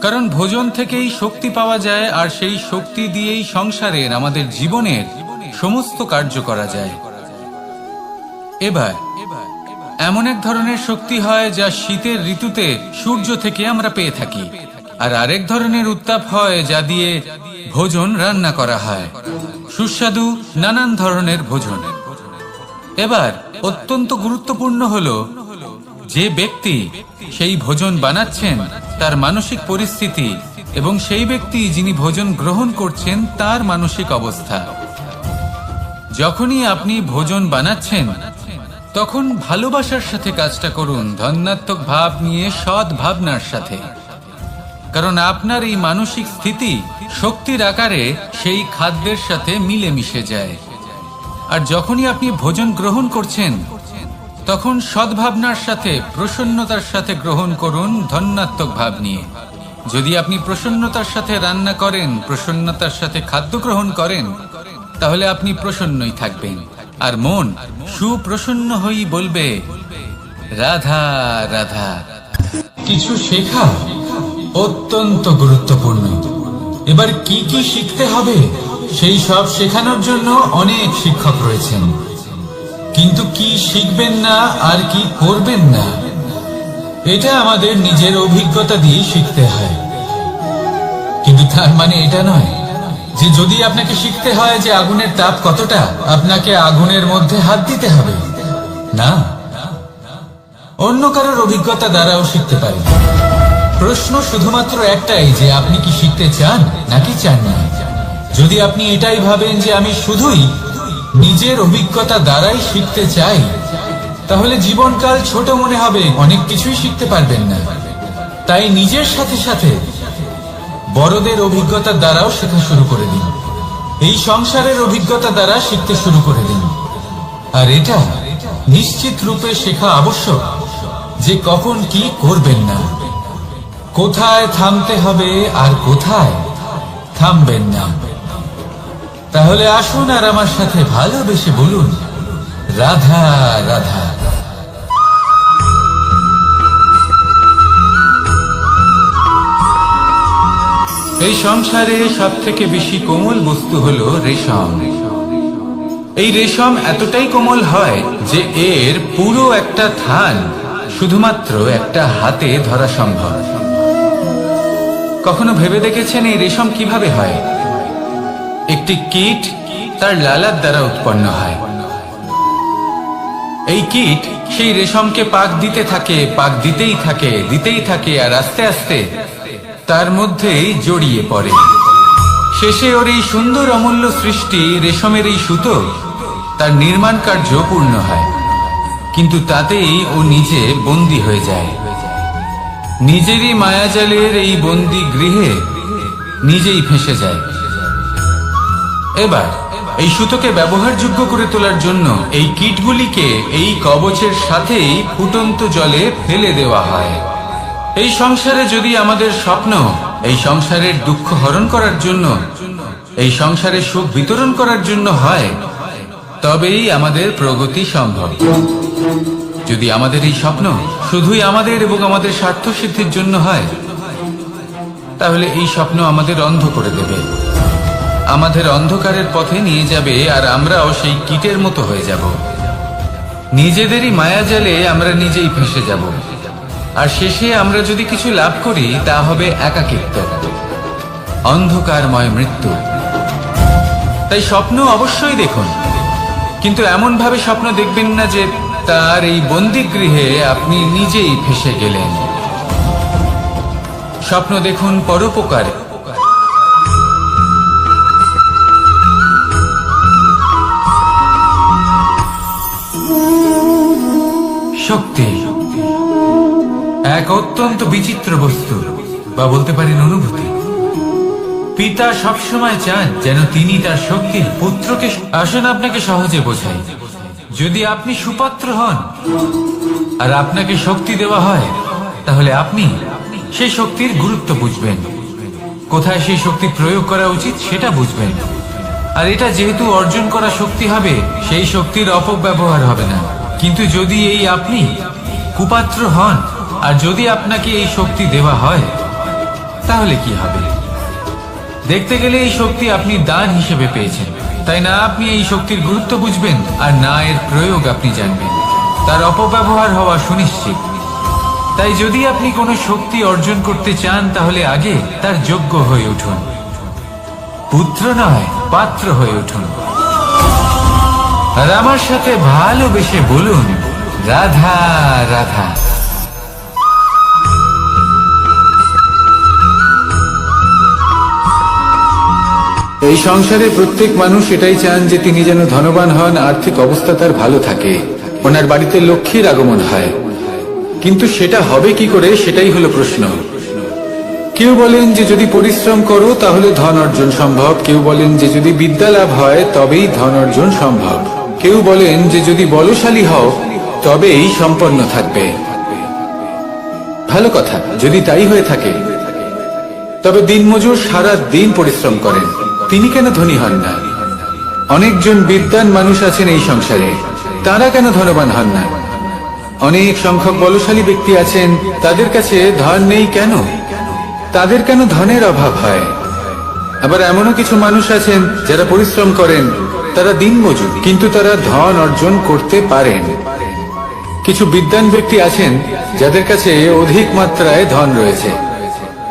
কারণ ভোজন থেকেই শক্তি পাওয়া যায়, আর সেই শক্তি দিয়েই সংসারের, আমাদের জীবনের সমস্ত কার্য করা যায়। এবার এমন এক ধরনের শক্তি হয় যা শীতের ঋতুতে সূর্য থেকে আমরা পেয়ে থাকি, আর আরেক ধরনের উত্তাপ হয় যা দিয়ে ভোজন রান্না করা হয়, সুস্বাদু নানান ধরনের ভোজন। এবার অত্যন্ত গুরুত্বপূর্ণ হলো যে ব্যক্তি সেই ভোজন বানাচ্ছেন তার মানসিক পরিস্থিতি, এবং সেই ব্যক্তি যিনি ভোজন গ্রহণ করছেন তার মানসিক অবস্থা। যখনই আপনি ভোজন বানাচ্ছেন তখন ভালোবাসার সাথে কাজটা করুন, ধন্যাত্মক ভাব নিয়ে, সৎ ভাবনার সাথে। কারণ আপনার এই মানসিক স্থিতি শক্তির আকারে সেই খাদ্যের সাথে মিলে মিশে যায়। আর যখনই আপনি ভোজন গ্রহণ করছেন তখন সদ্ভাবনার সাথে, প্রসন্নতার সাথে গ্রহণ করুন, ধন্যাত্মক ভাব নিয়ে। যদি আপনি প্রসন্নতার সাথে রান্না করেন, প্রসন্নতার সাথে খাদ্য গ্রহণ করেন, তাহলে আপনি প্রসন্নই থাকবেন। আর মন সুপ্রসন্ন হয়েই বলবে, রাধা রাধা। কিছু শেখা অত্যন্ত গুরুত্বপূর্ণ। এবার কি কি শিখতে হবে সেই সব শেখানোর জন্য অনেক শিক্ষক রয়েছেন, কিন্তু কি শিখবেন না আর কি করবেন না এটা আমাদের নিজের অভিজ্ঞতা দিয়ে শিখতে হয়। কিন্তু তার মানে এটা নয় যে যদি আপনাকে শিখতে হয় যে আগুনের তাপ কতটা, আপনাকে আগুনের মধ্যে হাত দিতে হবে। না, অন্য কারোর অভিজ্ঞতা দ্বারাও শিখতে পারেন। প্রশ্ন শুধুমাত্র একটাই যে আপনি কি শিখতে চান নাকি চান না। যদি আপনি এটাই ভাবেন যে আমি শুধুই নিজের অভিজ্ঞতা দ্বারাই শিখতে চাই, তাহলে জীবনকাল ছোট মনে হবে, অনেক কিছুই শিখতে পারবেন না। তাই নিজের সাথে সাথে বড়দের অভিজ্ঞতা দ্বারাও শেখা শুরু করে দিন। এই সংসারের অভিজ্ঞতা দ্বারা শিখতে শুরু করে দিন। আর এটা নিশ্চিত রূপে শেখা আবশ্যক যে কখন কি করবেন না, কোথায় থামতে হবে আর কোথায় থামবেন না। তাহলে আসুন আর আমার সাথে ভালোবেসে বলুন, রাধা রাধা। এই সংসারে সব থেকে বেশি কোমল বস্তু হলো রেশম। এই রেশম এতটাই কোমল হয় যে এর পুরো একটা থান শুধুমাত্র একটা হাতে ধরা সম্ভব। কখনো ভেবে দেখেছেন এই রেশম কিভাবে হয়? একটি কীট তার লালার দ্বারা উৎপন্ন হয়। এই কীট সেই রেশমকে পাক দিতে থাকে, পাক দিতেই থাকে আর আস্তে আস্তে তার মধ্যেই জড়িয়ে পড়ে। শেষে ওর এই সুন্দর অমূল্য সৃষ্টি রেশমের এই সুতো তার নির্মাণ কার্য পূর্ণ হয়, কিন্তু তাতেই ও নিজে বন্দী হয়ে যায়। নিজেরই মায়াজালের এই বন্দী গৃহে নিজেই ফেঁসে যায়। এবার এই সুতোকে ব্যবহারযোগ্য করে তোলার জন্য এই কীটগুলিকে এই কবচের সাথেই ফুটন্ত জলে ফেলে দেওয়া হয়। এই সংসারে যদি আমাদের স্বপ্ন এই সংসারের দুঃখ হরণ করার জন্য, এই সংসারে সুখ বিতরণ করার জন্য হয়, তবেই আমাদের প্রগতি সম্ভব। যদি আমাদের এই স্বপ্ন শুধুই আমাদের এবং আমাদের স্বার্থ সিদ্ধির জন্য হয়, তাহলে এই স্বপ্ন আমাদের অন্ধ করে দেবে, আমাদের অন্ধকারের পথে নিয়ে যাবে, আর আমরাও সেই কীটের মতো হয়ে যাব। নিজেদেরই মায়াজালে আমরা নিজেই ফেঁসে যাব, আর শেষে আমরা যদি কিছু লাভ করি তা হবে একাকিত্ব, অন্ধকারময় মৃত্যু। তাই স্বপ্ন অবশ্যই দেখুন, কিন্তু এমন ভাবে স্বপ্ন দেখবেন না যে তার এই বন্দিগৃহে আপনি নিজেই ফেঁসে গেলেন। স্বপ্ন দেখুন পরোপকারে। শক্তি এক অত্যন্ত বিচিত্র বস্তু, বা বলতে পারেন অনুভূতি। পিতা সবসময় চান যেন তিনি তার শক্তির পুত্রকে। আসুন আপনাকে সহজে বোঝাই। যদি আপনি সুপাত্র হন আর আপনাকে শক্তি দেওয়া হয়, তাহলে আপনি সেই শক্তির গুরুত্ব বুঝবেন, কোথায় সেই শক্তি প্রয়োগ করা উচিত সেটা বুঝবেন। আর এটা যেহেতু অর্জন করা শক্তি হবে, সেই শক্তির অপব্যবহার হবে না। কিন্তু যদি এই আপনি কুপাত্র হন আর যদি আপনাকে এই শক্তি দেওয়া হয়, তাহলে কি হবে? দেখতে গেলে এই শক্তি আপনি দান হিসেবে পেয়েছেন, তাই না আপনি এই শক্তির গুরুত্ব বুঝবেন আর না এর প্রয়োগ আপনি জানবেন। তার অপব্যবহার হওয়া সুনিশ্চিত। তাই যদি আপনি কোনো শক্তি অর্জন করতে চান, তাহলে আগে তার যোগ্য হয়ে উঠুন, পুত্র নয় পাত্র হয়ে উঠুন। আর আমার সাথে ভালোবেসে বলুন, রাধা রাধা। এই সংসারে প্রত্যেক মানুষ এটাই চান যে তিনি যেন ধনবান হন, আর্থিক অবস্থা তার ভালো থাকে, ওনার বাড়িতে লক্ষ্মীর আগমন হয়। কিন্তু সেটা হবে কি করে, সেটাই হলো প্রশ্ন। কেউ বলেন যে যদি পরিশ্রম করো তাহলে ধন অর্জন সম্ভব, কেউ বলেন যে যদি বিদ্যা লাভ হয় তবেই ধন অর্জন সম্ভব, কেউ বলেন যে যদি বলশালী হও তবেই সম্পন্ন থাকবে। ভালো কথা, যদি তাই হয়ে থাকে, তবে দিনমজুর সারা দিন পরিশ্রম করেন, তিনি কেন ধনী হন না? অনেকজন বিদ্বান মানুষ আছেন এই সংসারে, তারা কেন ধনবান হন না? অনেক সংখ্যক বলশালী ব্যক্তি আছেন, তাদের কাছে ধন নেই কেন? তাদের কেন ধনের অভাব হয়? আবার এমনও কিছু মানুষ আছেন যারা পরিশ্রম করেন, তারা দিনমজুর, কিন্তু তারা ধন অর্জন করতে পারেন। কিছু বিদ্বান ব্যক্তি আছেন যাদের কাছে অধিক মাত্রায় ধন রয়েছে।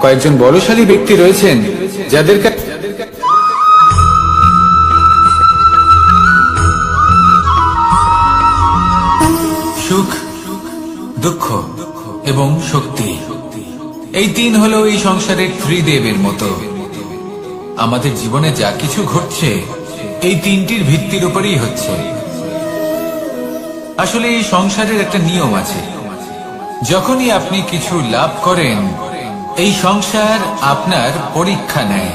কয়েকজন বলশালী ব্যক্তি রয়েছেন যাদের কাছে সুখ, দুঃখ এবং শক্তি, এই তিন হলো এই সংসারের ত্রিদেবের মতো। আমাদের জীবনে যা কিছু ঘটছে এই তিনটির ভিত্তির উপরেই হচ্ছে। আসলে এই সংসারের একটা নিয়ম আছে, যখনই আপনি কিছু লাভ করেন এই সংসার আপনার পরীক্ষা নেয়।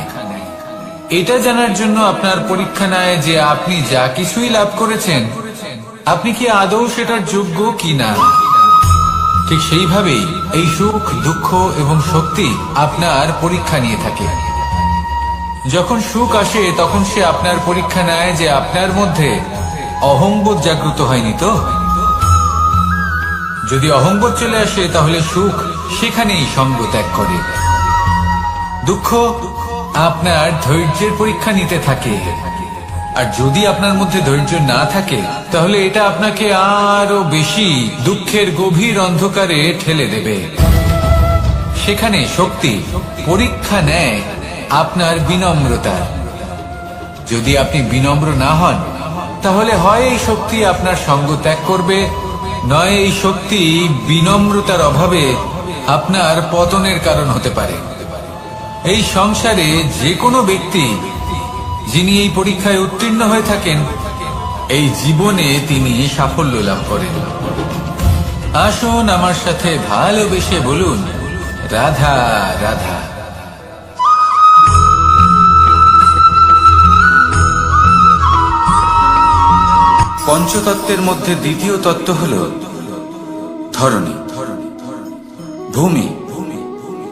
এটা জানার জন্য আপনার পরীক্ষা নেয় যে আপনি যা কিছুই লাভ করেছেন আপনি কি আদৌ সেটার যোগ্য কিনা। ঠিক সেইভাবেই এই সুখ, দুঃখ এবং শক্তি আপনার পরীক্ষা নিয়ে থাকে। যখন সুখ আসে তখন সে আপনার পরীক্ষা নেয় যে আপনার মধ্যে অহংবোধ জাগ্রত হয়নি তো। যদি অহংবোধ চলে আসে তাহলে সুখ সেখানেই সঙ্গ ত্যাগ করে। দুঃখ আপনার ধৈর্যের পরীক্ষা নিতে থাকে, আর যদি আপনার মধ্যে ধৈর্য না থাকে তাহলে এটা আপনাকে আরো বেশি দুঃখের গভীর অন্ধকারে ঠেলে দেবে। সেখানে শক্তি পরীক্ষা নেয় আপনার বিনম্রতা। যদি আপনি বিনম্র না হন তাহলে হয় এই শক্তি আপনার সঙ্গ ত্যাগ করবে, নয় এই শক্তি বিনম্রতার অভাবে আপনার পতনের কারণ হতে পারে। এই সংসারে যে কোনো ব্যক্তি যিনি এই পরীক্ষায় উত্তীর্ণ হয়ে থাকেন এই জীবনে তিনি সাফল্য লাভ করেন। আসুন আমার সাথে ভালোবেসে বলুন, রাধা রাধা। পঞ্চতত্ত্বের মধ্যে দ্বিতীয় তত্ত্ব হল ধরণী, ভূমি,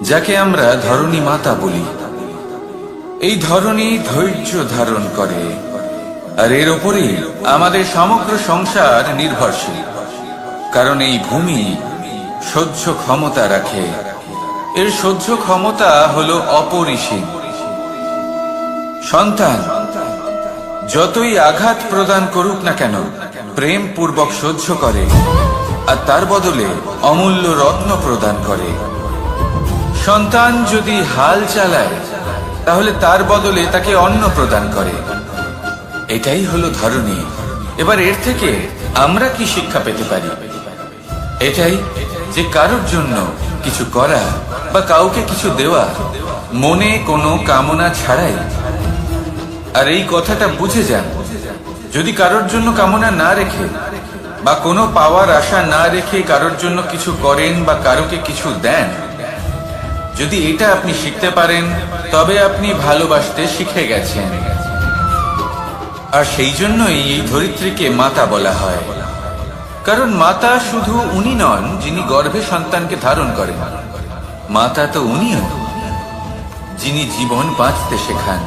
যাকে আমরা ধরণী মাতা বলি। এই ধরণী ধৈর্য ধারণ করে, আর এর ওপরেই আমাদের সমগ্র সংসার নির্ভরশীল। কারণ এই ভূমি সহ্য ক্ষমতা রাখে, এর সহ্য ক্ষমতা হলো অপরিসীম। সন্তান যতই আঘাত প্রদান করুক না কেন প্রেম পূর্বক সহ্য করে, আর তার বদলে অমূল্য রত্ন প্রদান করে। সন্তান যদি হাল চালায় তাহলে তার বদলে তাকে অন্ন প্রদান করে। এটাই হলো ধরণী। এবার এর থেকে আমরা কি শিক্ষা পেতে পারি? এটাই যে কারোর জন্য কিছু করা বা কাউকে কিছু দেওয়া মনে কোনো কামনা ছাড়াই। আর এই কথাটা বুঝে যান, যদি কারোর জন্য কামনা না রেখে বা কোনো পাওয়ার আশা না রেখে কারোর জন্য কিছু করেন বা কারোকে কিছু দেন, যদি এটা আপনি শিখতে পারেন তবে আপনি ভালোবাসতে শিখে গেছেন। আর সেই জন্যই এই ধরিত্রীকে মাতা বলা হয়। কারণ মাতা শুধু উনি নন যিনি গর্ভে সন্তানকে ধারণ করেন, মাতা তো উনিও যিনি জীবন বাঁচতে শেখান,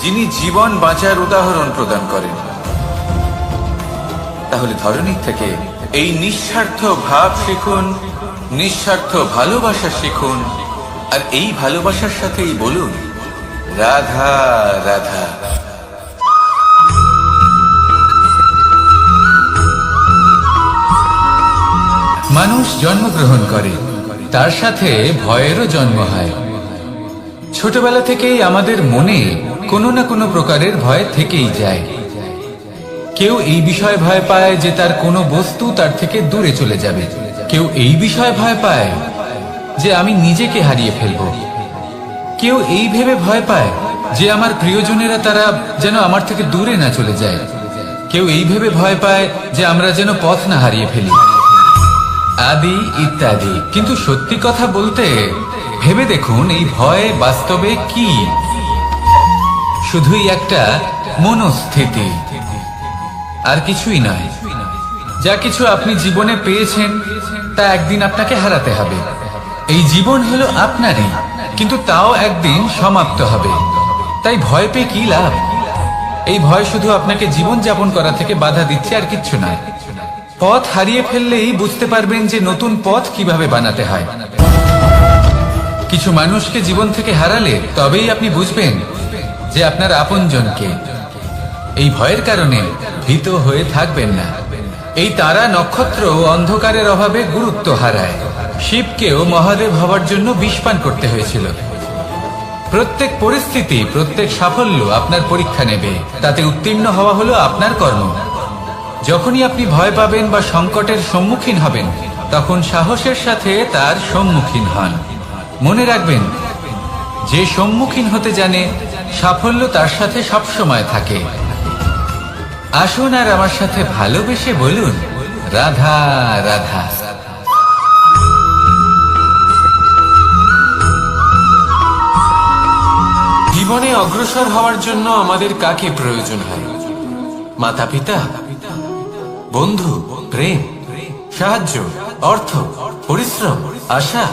যিনি জীবন বাঁচার উদাহরণ প্রদান করেন। তাহলে ধরণীর থেকে এই নিঃস্বার্থ ভাব শিখুন, নিঃস্বার্থ ভালোবাসা শিখুন, আর এই ভালোবাসার সাথেই বলুন, রাধা রাধা। মানুষ জন্মগ্রহণ করে, তার সাথে ভয়েরও জন্ম হয়। ছোটবেলা থেকেই আমাদের মনে কোনো না কোনো প্রকারের ভয় থেকেই যায়। কেউ এই বিষয়ে ভয় পায় যে তার কোনো বস্তু তার থেকে দূরে চলে যাবে, কেউ এই বিষয়ে ভয় পায় যে আমি নিজেকে হারিয়ে ফেলব, কেউ এই ভেবে ভয় পায় যে আমার প্রিয়জনেরা তারা যেন আমার থেকে দূরে না চলে যায়, কেউ এই ভেবে ভয় পায় যে আমরা যেন পথ না হারিয়ে ফেলি, আদি ইত্যাদি। কিন্তু সত্যি কথা বলতে ভেবে দেখুন এই ভয় বাস্তবে কি? শুধুই একটা মনস্থিতি, আর কিছুই নয়। যা কিছু আপনি জীবনে পেয়েছেন তা একদিন আপনাকে হারাতে হবে। এই জীবন হলো আপনারই, কিন্তু তাও একদিন সমাপ্ত হবে। তাই ভয় পেয়ে কি লাভ? এই ভয় শুধু আপনাকে জীবন যাপন করা থেকে বাধা দিচ্ছে, আর কিচ্ছু নয়। পথ হারিয়ে ফেললেই বুঝতে পারবেন যে নতুন পথ কিভাবে বানাতে হয়। কিছু মানুষকে জীবন থেকে হারালে তবেই আপনি বুঝবেন যে আপনার আপনজনকে। এই ভয়ের কারণে ভীত হয়ে থাকবেন না। এই তারা নক্ষত্র অন্ধকারের অভাবে গুরুত্ব হারায়। শিবকেও মহাদেব হওয়ার জন্য বিষ পান করতে হয়েছিল। প্রত্যেক পরিস্থিতি, প্রত্যেক সাফল্য আপনার পরীক্ষা নেবে, তাতে উত্তীর্ণ হওয়া হলো আপনার কর্ম। যখনই আপনি ভয় পাবেন বা সংকটের সম্মুখীন হবেন, তখন সাহসের সাথে তার সম্মুখীন হন। মনে রাখবেন, যে সম্মুখীন হতে জানে সাফল্য তার সাথে সবসময় থাকে। আসুন আর আমার সাথে ভালোবেসে বলুন, রাধা রাধা। জীবনে অগ্রসর হওয়ার জন্য আমাদের কাকে প্রয়োজন হয়? মাতা পিতা, বন্ধু, প্রেম, সাহায্য, অর্থ, পরিশ্রম, আশা।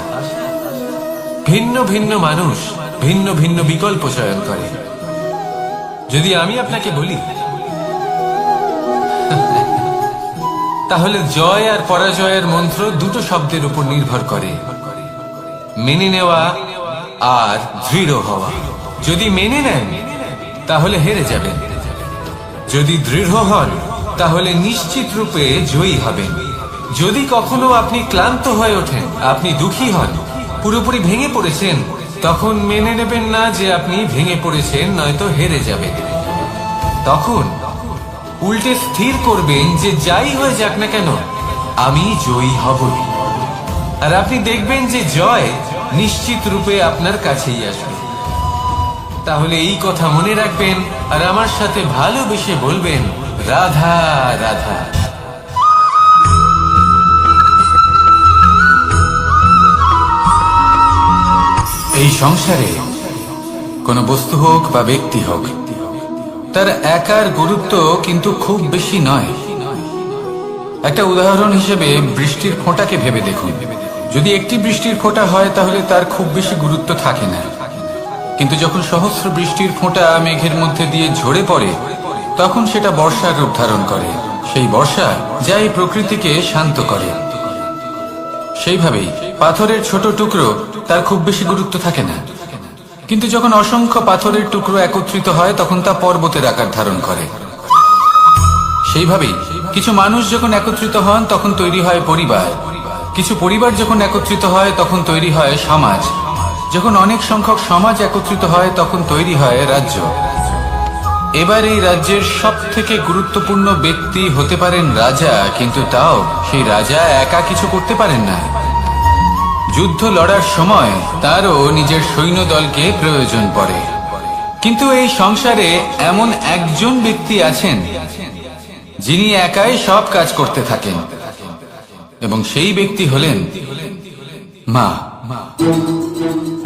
ভিন্ন ভিন্ন মানুষ ভিন্ন ভিন্ন বিকল্প চয়ন করে। যদি আমি আপনাকে বলি, তাহলে জয় আর পরাজয়ের মন্ত্র দুটো শব্দের উপর নির্ভর করে, মেনে নেওয়া আর দৃঢ় হওয়া। যদি মেনে নেন তাহলে হেরে যাবেন, যদি দৃঢ় হন তাহলে নিশ্চিত রূপে জয়ী হবেন। যদি কখনো আপনি ক্লান্ত হয়ে ওঠেন, আপনি দুঃখী হন, পুরোপুরি ভেঙে পড়েছেন, তখন মেনে নেবেন না যে আপনি ভেঙে পড়েছেন, নয়তো হেরে যাবেন। তখন উল্টে স্থির করবেন যে যাই হয়ে যাক না কেন, আমি জয়ী হবই। আর আপনি দেখবেন যে জয় নিশ্চিত রূপে আপনার কাছেই আসবে। তাহলে এই কথা মনে রাখবেন আর আমার সাথে ভালোবেসে বলবেন, রাধা রাধা। এই সংসারে কোনো বস্তু হোক বা ব্যক্তি হোক, তার একার গুরুত্ব কিন্তু খুব বেশি নয়। একটা উদাহরণ হিসেবে বৃষ্টির ফোঁটাকে ভেবে দেখুন। যদি একটি বৃষ্টির ফোঁটা হয় তাহলে তার খুব বেশি গুরুত্ব থাকে না, কিন্তু যখন সহস্র বৃষ্টির ফোঁটা মেঘের মধ্যে দিয়ে ঝরে পড়ে, তখন সেটা বর্ষার রূপ ধারণ করে। সেই বর্ষা যা এই প্রকৃতিকে শান্ত করে। সেইভাবেই পাথরের ছোট টুকরো, তার খুব বেশি গুরুত্ব থাকে না, কিন্তু যখন অসংখ্য পাথরের টুকরো একত্রিত হয় তখন তা পর্বতের আকার ধারণ করে। সেইভাবেই কিছু মানুষ যখন একত্রিত হন তখন তৈরি হয় পরিবার, কিছু পরিবার যখন একত্রিত হয় তখন তৈরি হয় সমাজ, যখন অনেক সংখ্যক সমাজ একত্রিত হয় তখন তৈরি হয় রাজ্য। এবার এই রাজ্যের সব থেকে গুরুত্বপূর্ণ ব্যক্তি হতে পারেন রাজা, কিন্তু তাও সেই রাজা একা কিছু করতে পারেন না। যুদ্ধ লড়ার সময় তারও নিজের সৈন্যদলকে প্রয়োজন পড়ে। কিন্তু এই সংসারে এমন একজন ব্যক্তি আছেন যিনি একাই সব কাজ করতে থাকেন, এবং সেই ব্যক্তি হলেন মা।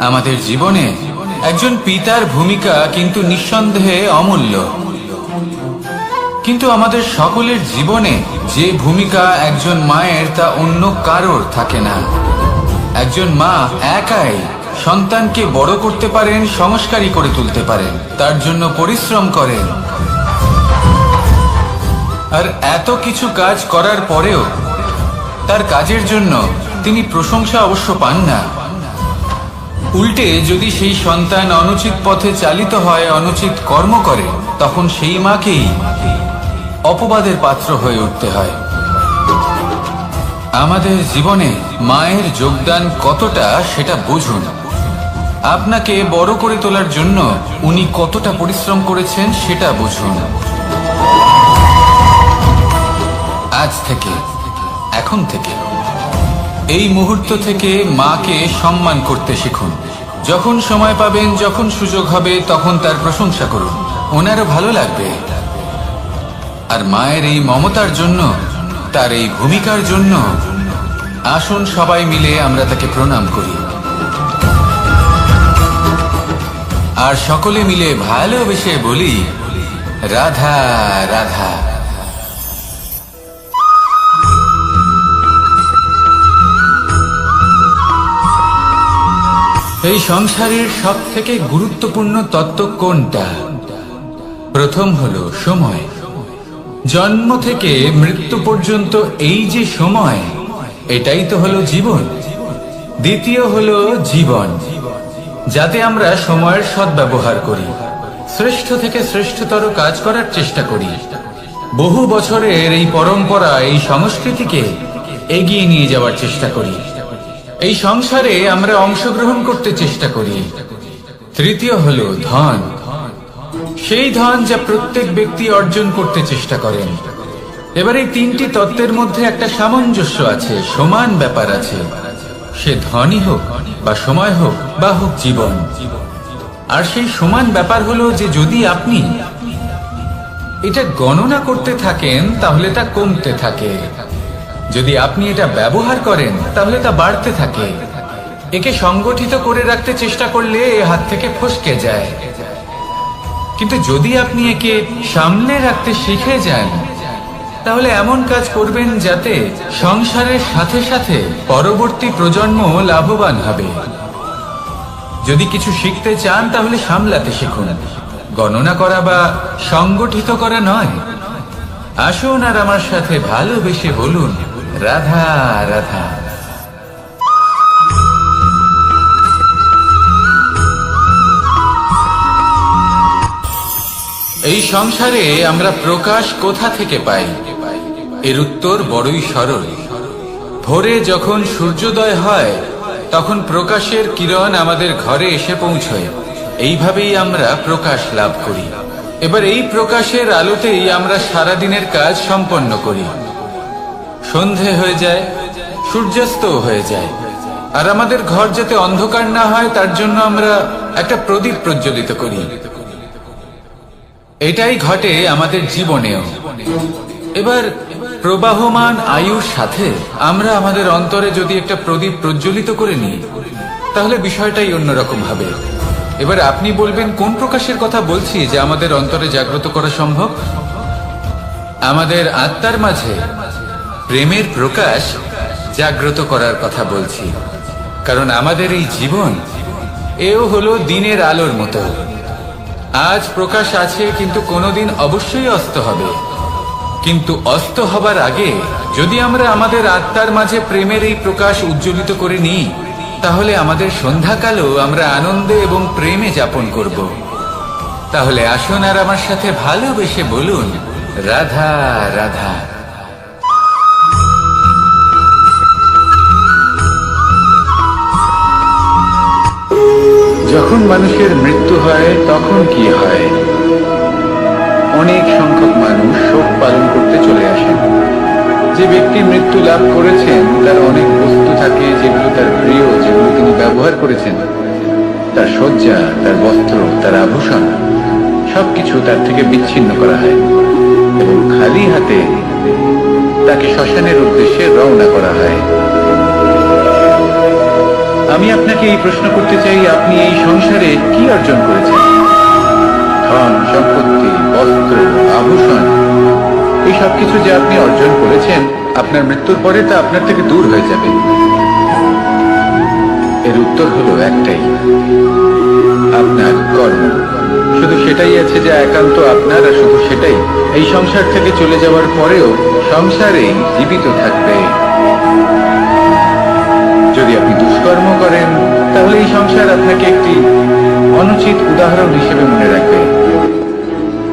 আমাদের জীবনে একজন পিতার ভূমিকা কিন্তু নিঃসন্দেহে অমূল্য, কিন্তু আমাদের সকলের জীবনে যে ভূমিকা একজন মায়ের তা অন্য কারোর থাকে না। একজন মা একাই সন্তানকে বড় করতে পারেন, সংস্কারী করে তুলতে পারেন, তার জন্য পরিশ্রম করেন। আর এত কিছু কাজ করার পরেও তার কাজের জন্য তিনি প্রশংসা অবশ্য পান না। উল্টে যদি সেই সন্তান অনুচিত পথে চালিত হয়, অনুচিত কর্ম করে, তখন সেই মাকেই অপবাদের পাত্র হয়ে উঠতে হয়। আমাদের জীবনে মায়ের যোগদান কতটা সেটা বুঝুন। আপনাকে বড় করে তোলার জন্য উনি কতটা পরিশ্রম করেছেন সেটা বুঝুন। আজ থেকে, এখন থেকে, এই মুহূর্ত থেকে মাকে সম্মান করতে শিখুন। যখন সময় পাবেন, যখন সুযোগ হবে, তখন তার প্রশংসা করুন, ওনারও ভালো লাগবে। আর মায়ের এই মমতার জন্য, তার এই ভূমিকার জন্য আসুন সবাই মিলে আমরা তাকে প্রণাম করি, আর সকলে মিলে ভালোবেসে বলি, রাধা রাধা। এই সংসারের সব থেকে গুরুত্বপূর্ণ তত্ত্ব কোনটা? প্রথম হলো সময়। জন্ম থেকে মৃত্যু পর্যন্ত এই যে সময়, এটাই তো হলো জীবন। দ্বিতীয় হলো জীবন, যাতে আমরা সময়ের সদ্ব্যবহার করি, শ্রেষ্ঠ থেকে শ্রেষ্ঠতর কাজ করার চেষ্টা করি, বহু বছরের এই পরম্পরা, এই সংস্কৃতিকে এগিয়ে নিয়ে যাওয়ার চেষ্টা করি, এই সংসারে আমরা অংশগ্রহণ করতে চেষ্টা করি। তৃতীয় হলো ধন, সেই ধন যা প্রত্যেক ব্যক্তি অর্জন করতে চেষ্টা করেন। এবার এই তিনটি তত্ত্বের মধ্যে একটা সামঞ্জস্য আছে, সমান ব্যাপার আছে, সে ধনই হোক বা সময় হোক বা হোক জীবন। আর সেই সমান ব্যাপার হলো যে যদি আপনি এটা গণনা করতে থাকেন তাহলে তা কমতে থাকে, যদি আপনি এটা ব্যবহার করেন তাহলে তা বাড়তে থাকে। একে সংগঠিত করে রাখতে চেষ্টা করলে এ হাত থেকে ফসকে যায়, কিন্তু যদি আপনি একে সামলে রাখতে শিখে যান তাহলে এমন কাজ করবেন যাতে সংসারের সাথে সাথে পরবর্তী প্রজন্ম লাভবান হবে। যদি কিছু শিখতে চান তাহলে সামলাতে শিখুন, গণনা করা বা সংগঠিত করা নয়। আসুন আর আমার সাথে ভালোবেসে বলুন, রাধা রাধা। এই সংসারে আমরা প্রকাশ কোথা থেকে পাই? এর উত্তর বড়ই সরল। ভোরে যখন সূর্যোদয় হয় তখন প্রকাশের কিরণ আমাদের ঘরে এসে পৌঁছয়, এইভাবেই আমরা প্রকাশ লাভ করি। এবার এই প্রকাশের আলোতেই আমরা সারাদিনের কাজ সম্পন্ন করি। সন্ধে হয়ে যায়, সূর্যাস্ত হয়ে যায়, আর আমাদের ঘর যাতে অন্ধকার না হয় তার জন্য আমরা একটা প্রদীপ প্রজ্বলিত করি। এটাই ঘটে আমাদের জীবনেও। এবার প্রবাহমান আয়ুর সাথে আমরা আমাদের অন্তরে যদি একটা প্রদীপ প্রজ্বলিত করে নিই তাহলে বিষয়টাই অন্যরকম হবে। এবার আপনি বলবেন কোন প্রকাশের কথা বলছি যা আমাদের অন্তরে জাগ্রত করা সম্ভব? আমাদের আত্মার মাঝে প্রেমের প্রকাশ জাগ্রত করার কথা বলছি, কারণ আমাদের এই জীবন এও হলো দিনের আলোর মতো। আজ প্রকাশ আছে, কিন্তু কোনোদিন অবশ্যই অস্ত হবে। কিন্তু অস্ত হবার আগে যদি আমরা আমাদের আত্মার মাঝে প্রেমের এই প্রকাশ উজ্জ্বলিত করে নিই তাহলে আমাদের সন্ধ্যাকালও আমরা আনন্দে এবং প্রেমে যাপন করব। তাহলে আসুন আর আমার সাথে ভালোবেসে বলুন, রাধা রাধা। যখন মানুষের মৃত্যু হয় তখন কি হয়? অনেক সংখ্যক মানুষ শোক পালন করতে চলে আসেন। যে ব্যক্তি মৃত্যু লাভ করেছেন তার অনেক বস্তু থাকে যেগুলো তার প্রিয়, যেগুলো তিনি ব্যবহার করেছেন। তার শয্যা, তার বস্ত্র, তার আভূষণ সবকিছু তার থেকে বিচ্ছিন্ন করা হয় এবং খালি হাতে তাকে শ্মশানের উদ্দেশ্যে রওনা করা হয়। আমি আপনাকে এই প্রশ্ন করতে চাই, আপনি এই সংসারে কি অর্জন করেছেন? ধন সম্পত্তি, বস্ত্র, আভূষণ, এই সবকিছু যে আপনি অর্জন করেছেন আপনার মৃত্যুর পরে তা আপনার থেকে দূর হয়ে যাবে। এর উত্তর হলো একটাই, আপনার কর্ম। শুধু সেটাই আছে যা একান্ত আপনার, আর শুধু সেটাই এই সংসার থেকে চলে যাওয়ার পরেও সংসারেই জীবিত থাকবে। যদি আপনি দুষ্কর্ম করেন তাহলে এই সংসার আপনাকে একটি অনুচিত উদাহরণ হিসেবে মনে রাখবে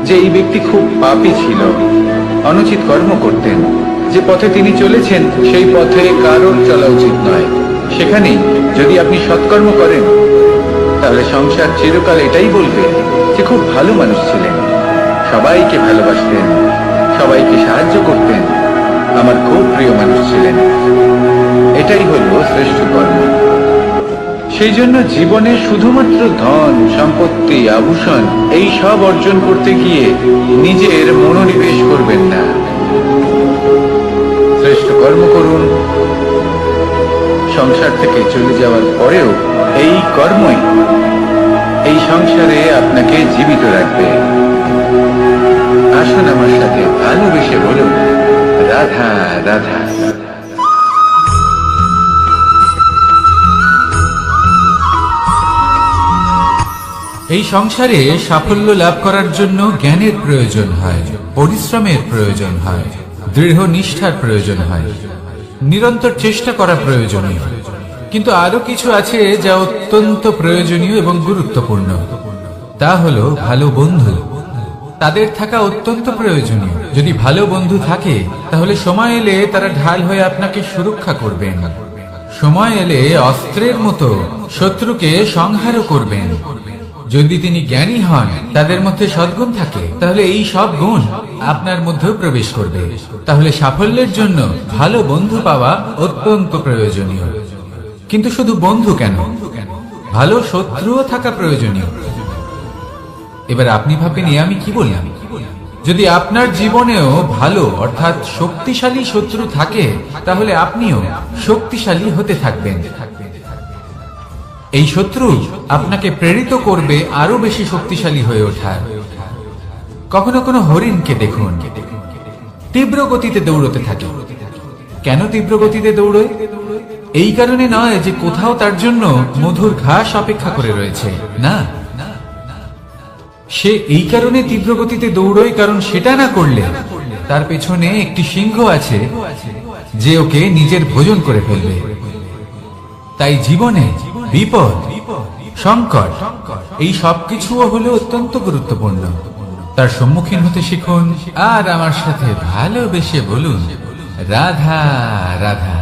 যে এই ব্যক্তি খুব পাপী ছিল, অনুচিত কর্ম করতেন। যে পথে তিনি চলেছেন সেই পথে কারোর চলা উচিত নয়। সেখানেই যদি আপনি সৎকর্ম করেন তাহলে সংসার চিরকাল এটাই বলবে যে খুব ভালো মানুষ ছিলেন, সবাইকে ভালোবাসতেন, সবাইকে সাহায্য করতেন, আমার খুব প্রিয় মানুষ ছিলেন। এটাই হলো শ্রেষ্ঠ কর্ম। সেই জন্য জীবনে শুধুমাত্র ধন সম্পত্তি আভূষণ এই সব অর্জন করতে গিয়ে নিজের মনোনিবেশ করবেন না। শ্রেষ্ঠ কর্ম করুন। সংসার থেকে চলে যাওয়ার পরেও এই কর্মই এই সংসারে আপনাকে জীবিত রাখবে। আসুন আমার সাথে ভালোবেসে বলুন, রাধা রাধা। এই সংসারে সাফল্য লাভ করার জন্য জ্ঞানের প্রয়োজন হয়, পরিশ্রমের প্রয়োজন হয়, দৃঢ় নিষ্ঠার প্রয়োজন হয়, নিরন্তর চেষ্টা করা প্রয়োজনীয়। কিন্তু আরো কিছু আছে যা অত্যন্ত প্রয়োজনীয় এবং গুরুত্বপূর্ণ। তা হলো ভালো বন্ধু। তাদের থাকা অত্যন্ত প্রয়োজনীয়। যদি ভালো বন্ধু থাকে তাহলে সময় এলে তারা ঢাল হয়ে আপনাকে সুরক্ষা করবেন। সময় এলে অস্ত্রের মতো শত্রুকে সংহারও করবেন। যদি তিনি জ্ঞানী হন, তাদের মধ্যে সদ্গুণ থাকে, তাহলে এই সব গুণ আপনার মধ্যেও প্রবেশ করবে। তাহলে সাফল্যের জন্য ভালো বন্ধু পাওয়া অত্যন্ত প্রয়োজনীয়। কিন্তু শুধু বন্ধু কেন, ভালো শত্রুও থাকা প্রয়োজনীয়। এবার আপনি ভাববেন, আমি কি বললাম? যদি আপনার জীবনেও ভালো অর্থাৎ শক্তিশালী শত্রু থাকে, তাহলে আপনিও শক্তিশালী হতে থাকবেন। এই শত্রু আপনাকে প্রেরিত করবে আরো বেশি শক্তিশালী হয়ে ওঠার। কখনো কোনো হরিণকে দেখুন, তীব্র গতিতে দৌড়তে থাকে। কেন তীব্র গতিতে দৌড়ে? এই কারণে নয় যে কোথাও তার জন্য মধুর ঘাস অপেক্ষা করে রয়েছে, না। সে এই কারণে তীব্র গতিতে দৌড়য় কারণ সেটা না করলে তার পেছনে একটি সিংহ আছে যে ওকে নিজের ভোজন করে ফেলবে। তাই জীবনে বিপদ, সংকট, এই সবকিছুও হলো অত্যন্ত গুরুত্বপূর্ণ। তার সম্মুখীন হতে শিখুন আর আমার সাথে ভালোবেসে বলুন, রাধা রাধা।